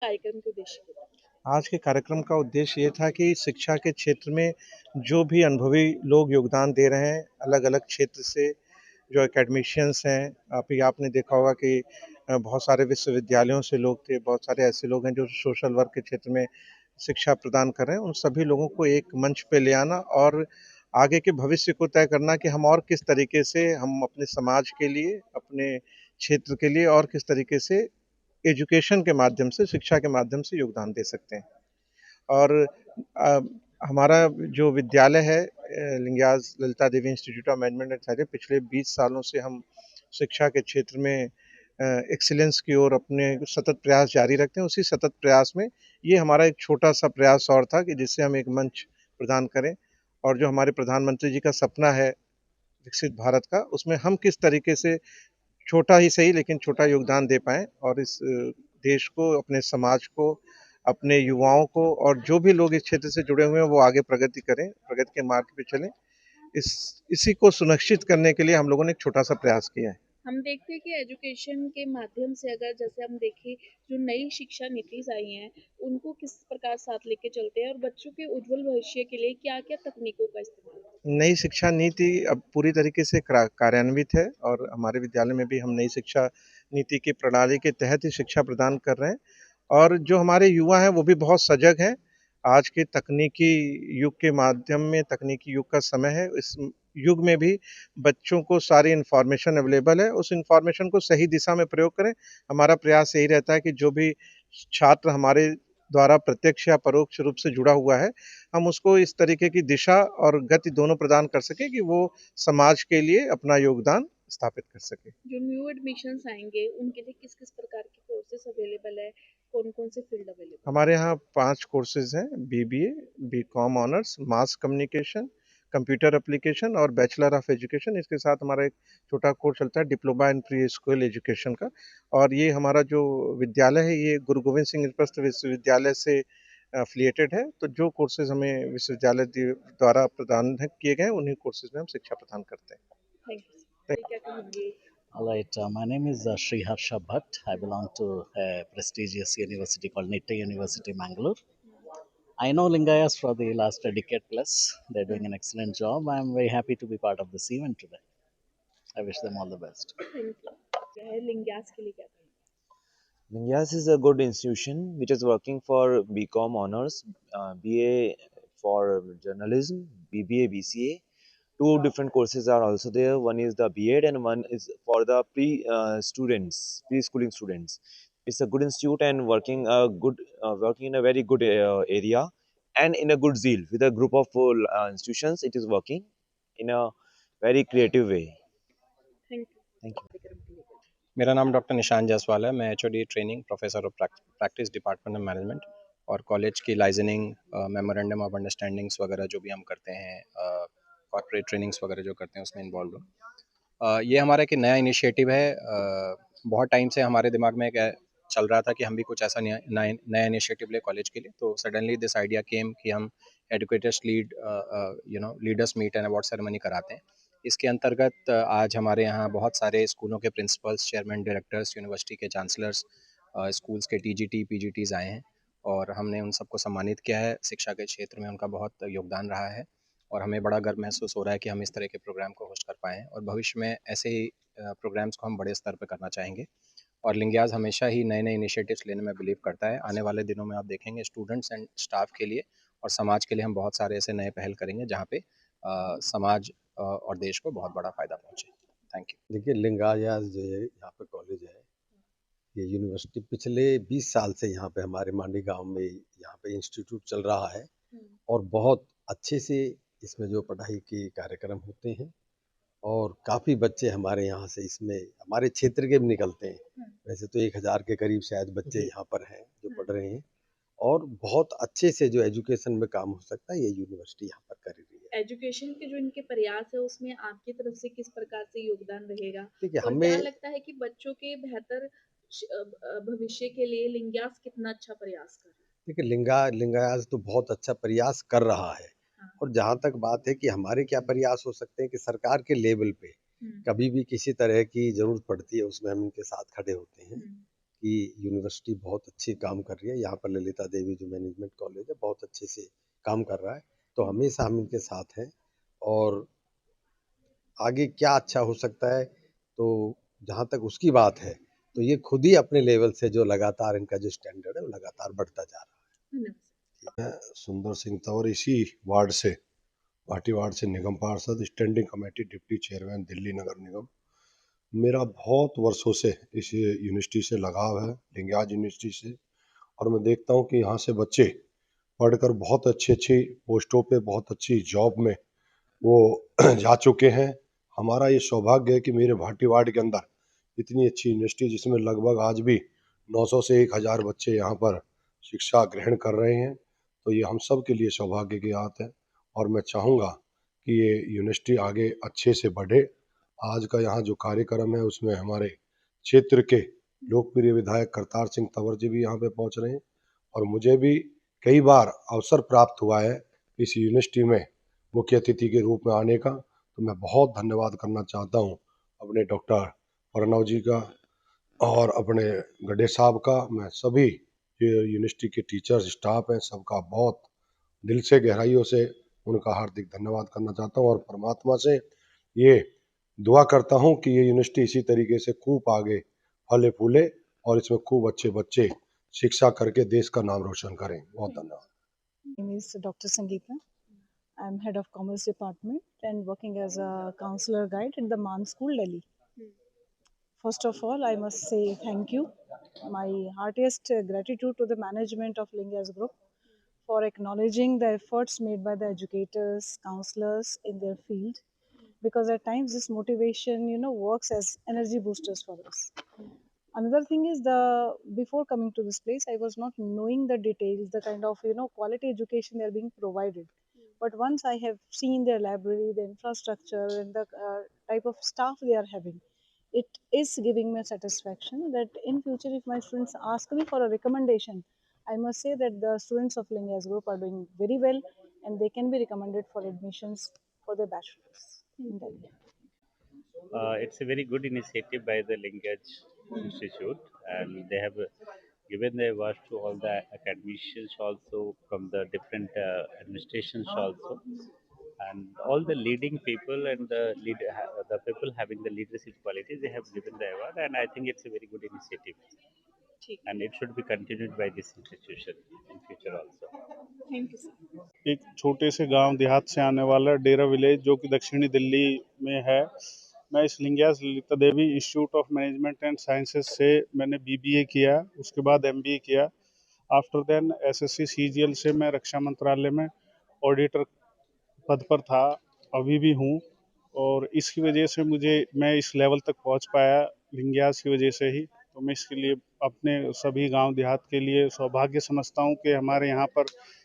कार्यक्रम के उद्देश्य बताएँ? आज के कार्यक्रम का उद्देश्य ये था कि शिक्षा के क्षेत्र में जो भी अनुभवी लोग योगदान दे रहे हैं, अलग-अलग क्षेत्र से जो एकेडमिशियंस हैं, अभी आपने देखा होगा कि बहुत सारे विश्वविद्यालयों से लोग थे, बहुत सारे ऐसे लोग हैं जो सोशल वर्क के क्षेत्र में शिक्षा प्रदान कर रहे हैं। उन सभी लोगों को एक मंच पे ले आना और आगे के भविष्य को तय करना कि हम और किस तरीके से हम अपने समाज के लिए, अपने क्षेत्र के लिए और किस तरीके से एजुकेशन के माध्यम से, शिक्षा के माध्यम से योगदान दे सकते हैं। और अ, हमारा जो विद्यालय है Lingayat Lalita Devi institute of management and therapy, पिछले 20 सालों से हम शिक्षा के क्षेत्र में एक्सीलेंस की ओर अपने सतत प्रयास जारी रखते हैं। उसी सतत प्रयास में ये हमारा एक छोटा-सा प्रयास और था कि जिससे हम एक मंच प्रदान करें और जो हमारे प्रधानमंत्री जी का सपना है विकसित भारत का, उसमें हम किस तरीके से छोटा ही सही लेकिन छोटा योगदान दे पाएँ और इस देश को, अपने समाज को, अपने युवाओं को और जो भी लोग इस क्षेत्र से जुड़े हुए हैं वो आगे प्रगति करें, प्रगति के मार्ग पे चलें। इसी को सुनिश्चित करने के लिए हम लोगों ने एक छोटा-सा प्रयास किया है। हम देखते हैं कि एजुकेशन के माध्यम से अगर जैसे हम देखें जो नई शिक्षा नीतिज़ आई हैं, उनको किस प्रकार साथ लेके चलते हैं और बच्चों के उज्ज्वल भविष्य के लिए क्या-क्या तकनीकों का इस्तेमाल करते हैं? नई शिक्षा नीति अब पूरी तरीके से कार्यान्वित है और हमारे विद्यालय में भी हम नई शिक्षा नीति की प्रणाली के तहत ही शिक्षा प्रदान कर रहे हैं और जो हमारे युवा हैं वो भी बहुत सजग हैं। आज के तकनीकी युग के माध्यम में तकनीकी युग का समय है। इस युग में भी बच्चों को सारी इन्फॉर्मेशन अवेलेबल है। उस इन्फॉर्मेशन को सही दिशा में प्रयोग करें। हमारा प्रयास यही रहता है कि जो भी छात्र हमारे द्वारा प्रत्यक्ष या परोक्ष रूप से जुड़ा हुआ है, हम उसको इस तरीके की दिशा और गति दोनों प्रदान कर सकें कि वो समाज के लिए अपना योगदान स्थापित कर सके। जो न्यू एडमिशन्स आएँगे, उनके लिए किस-किस प्रकार के कोर्सेज़ अवेलेबल है? कौन-कौन से फ़ील्ड अवेलेबल है? हमारे यहाँ 5 कोर्सेज़ हैं, BBA, B Com honours, mass communication, computer application और बैचलर ऑफ एजुकेशन। इसके साथ हमारा एक छोटा कोर्स चलता है diploma in pre school education का और ये हमारा जो विद्यालय है, ये गुरु गोविंद सिंह इंद्रप्रस्थ विश्वविद्यालय से एफ़िलिएटेड है। तो जो कोर्सेज़ हमें विश्वविद्यालय द्वारा प्रदान किए गए हैं, उन्हीं कोर्सेज़ में हम शिक्षा प्रदान करते हैं। Thank you sir. क्या कहेंगे? All right, my name is Sri Harsha Bhatt. I belong to a prestigious university called Nitta University, Mangalore. I know Lingayas for the last decade plus. They're doing an excellent job. I'm very happy to be part of this event today. I wish them all the best. Thank you. क्या है लिंगास के लिए क्या कहेंगे? Lingyas is a good institution which is working for BCom honors, BA for journalism, BBA, BCA. Two different courses are also there. One is the B.Ed and one is for the preschooling students. It's a good institute and working in a very good area and in a good zeal with a group of institutions. It is working in a very creative way. Thank you. Thank you. कार्यक्रम के लिए क्या कहेंगे? मेरा नाम doctor निशान जायसवाल है। मैं HOD training professor of practice department of management और कॉलेज की लाइजनिंग मेमोरेंडम ऑफ अंडरस्टैंडिंग्स वगैरह जो भी हम करते हैं, कॉर्पोरेट ट्रेनिंग्स वगैरह जो करते हैं उसमें इन्वॉल्व हूँ। ये हमारा एक नया इनिशिएटिव है। बहुत टाइम से हमारे दिमाग में चल रहा था कि हम भी कुछ ऐसा नया इनिशिएटिव ले कॉलेज के लिए। तो सडनली दिस आइडिया केम कि हम educators leaders meet and award ceremony कराते हैं। इसके अंतर्गत आज हमारे यहाँ बहुत सारे स्कूलों के प्रिंसिपल्स, चेयरमैन, डायरेक्टर्स, यूनिवर्सिटी के चांसलर्स, स्कूल्स के टीजीटी, पीजीटीज़ आए हैं और हमने उन सबको सम्मानित किया है। शिक्षा के क्षेत्र में उनका बहुत योगदान रहा है और हमें बड़ा गर्व महसूस हो रहा है कि हम इस तरह के प्रोग्राम को होस्ट कर पाएँ और भविष्य में ऐसे ही प्रोग्राम्स को हम बड़े स्तर पर करना चाहेंगे। और लिंगास हमेशा ही नए-नए इनिशिएटिव्स लेने में बिलीव करता है। आने वाले दिनों में आप देखेंगे स्टूडेंट्स एंड स्टाफ के लिए और समाज के लिए हम बहुत सारे ऐसे नए पहल करेंगे जहाँ पे समाज और देश को बहुत बड़ा फ़ायदा पहुँचे। Thank you. देखिए लिंगायत जो है यहाँ पे कॉलेज है, ये यूनिवर्सिटी पिछले 20 साल से यहाँ पे हमारे मांडी गांव में यहाँ पे इंस्टीट्यूट चल रहा है और बहुत अच्छे से इसमें जो पढ़ाई के कार्यक्रम होते हैं और काफ़ी बच्चे हमारे यहाँ से इसमें हमारे क्षेत्र के भी निकलते हैं। वैसे तो 1000 के करीब शायद बच्चे यहाँ पर हैं जो पढ़ रहे हैं और बहुत अच्छे से जो एजुकेशन में काम हो सकता है ये यूनिवर्सिटी यहाँ पर कर रही है। एजुकेशन के जो इनके प्रयास है उसमें आपकी तरफ से किस प्रकार से योगदान रहेगा? देखिए और क्या हमें लगता है कि बच्चों के बेहतर भविष्य के लिए लिंगास कितना अच्छा प्रयास कर रहा है? देखिए लिंगायत तो बहुत अच्छा प्रयास कर रहा है हाँ। और जहाँ तक बात है कि हमारे क्या प्रयास हो सकते हैं कि सरकार के लेवल पे कभी भी किसी तरह की ज़रूरत पड़ती है उसमें हम इनके साथ खड़े होते हैं कि यूनिवर्सिटी बहुत अच्छी काम कर रही है। यहाँ पर ललिता देवी जो मैनेजमेंट कॉलेज है बहुत अच्छे से काम कर रहा है, तो हमेशा हम इनके साथ हैं। और आगे क्या अच्छा हो सकता है, तो जहाँ तक उसकी बात है, तो ये खुद ही अपने लेवल से जो लगातार इनका जो स्टैंडर्ड है वो लगातार बढ़ता जा रहा है। धन्यवाद। सुंदर सिंह तंवर, इसी वार्ड से, भाटी वार्ड से निगम पार्षद, standing committee deputy chairman, Delhi नगर निगम। मेरा बहुत वर्षों से इस यूनिवर्सिटी से लगाव है, लिंगायत यूनिवर्सिटी से। और मैं देखता हूँ कि यहाँ से बच्चे पढ़कर बहुत अच्छी अच्छी पोस्टों पे, बहुत अच्छी जॉब में वो जा चुके हैं। हमारा ये सौभाग्य है कि मेरे भाटी वार्ड के अंदर इतनी अच्छी यूनिवर्सिटी, जिसमें लगभग आज भी 900 से 1000 बच्चे यहाँ पर शिक्षा ग्रहण कर रहे हैं, तो ये हम सब के लिए सौभाग्य की बात है। और मैं चाहूँगा कि ये यूनिवर्सिटी आगे अच्छे से बढ़े। आज का यहाँ जो कार्यक्रम है उसमें हमारे क्षेत्र के लोकप्रिय विधायक करतार सिंह तंवर जी भी यहाँ पे पहुँच रहे हैं, और मुझे भी कई बार अवसर प्राप्त हुआ है इस यूनिवर्सिटी में मुख्य अतिथि के रूप में आने का। तो मैं बहुत धन्यवाद करना चाहता हूँ अपने डॉक्टर प्रणव जी का और अपने गड्ढे साहब का। मैं सभी जो यूनिवर्सिटी के टीचर्स स्टाफ हैं सबका बहुत दिल से गहराइयों से उनका हार्दिक धन्यवाद करना चाहता हूँ, और परमात्मा से ये दुआ करता हूँ कि ये यूनिवर्सिटी इसी तरीके से खूब आगे फले फूले और इसमें खूब अच्छे बच्चे शिक्षा करके देश का नाम रोशन करें। बहुत धन्यवाद। My name is Dr. Sangeeta. I'm head of Commerce Department and working as a counselor guide in the Man School, Delhi. First of all, I must say thank you. My heartiest gratitude to the management of Lingas Group for acknowledging the efforts made by the educators, counselors in their field, because at times this motivation, works as energy boosters for us. Another thing is, the before coming to this place, I was not knowing the details, the kind of quality education they are being provided. But once I have seen their library, the infrastructure, and the type of staff they are having, it is giving me a satisfaction that in future, if my students ask me for a recommendation, I must say that the students of Lingas Group are doing very well, and they can be recommended for admissions for their bachelors in Delhi. It's a very good initiative by the Linkage Institute, and they have given the awards to all the academicians also from the different administrations also, and all the leading people and the people having the leadership qualities. They have given the award, and I think it's a very good initiative, and it should be continued by this institution in future also. Thank you sir. एक छोटे से गांव देहात से आने वाला डेरा village जो कि दक्षिणी दिल्ली में है। मैं इस Lingayat Lalita Devi institute of management and sciences से मैंने बीबीए किया, उसके बाद एमबीए किया। आफ्टर देन एसएससी सीजीएल से मैं रक्षा मंत्रालय में ऑडिटर पद पर था, अभी भी हूँ। और इसकी वजह से मैं इस लेवल तक पहुँच पाया लिंगायत की वजह से ही। तो मैं इसके लिए अपने सभी गांव देहात के लिए सौभाग्य समझता हूं कि हमारे यहाँ पर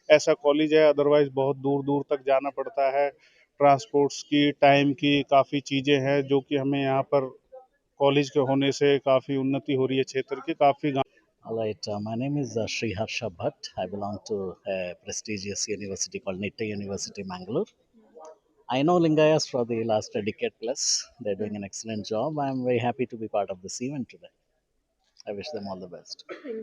ऐसा कॉलेज है। अदरवाइज बहुत दूर दूर तक जाना पड़ता है, ट्रांसपोर्ट्स की, टाइम की काफ़ी चीज़ें हैं, जो कि हमें यहाँ पर कॉलेज के होने से काफ़ी उन्नति हो रही है क्षेत्र की। काफ़ी All right, my name is Sri Harsha Bhatt. I belong to a prestigious university called Nitta University, Mangalore. I know Lingayas for the last decade plus. They're doing an excellent job. I'm very happy to be part of this event today. I wish them all the best.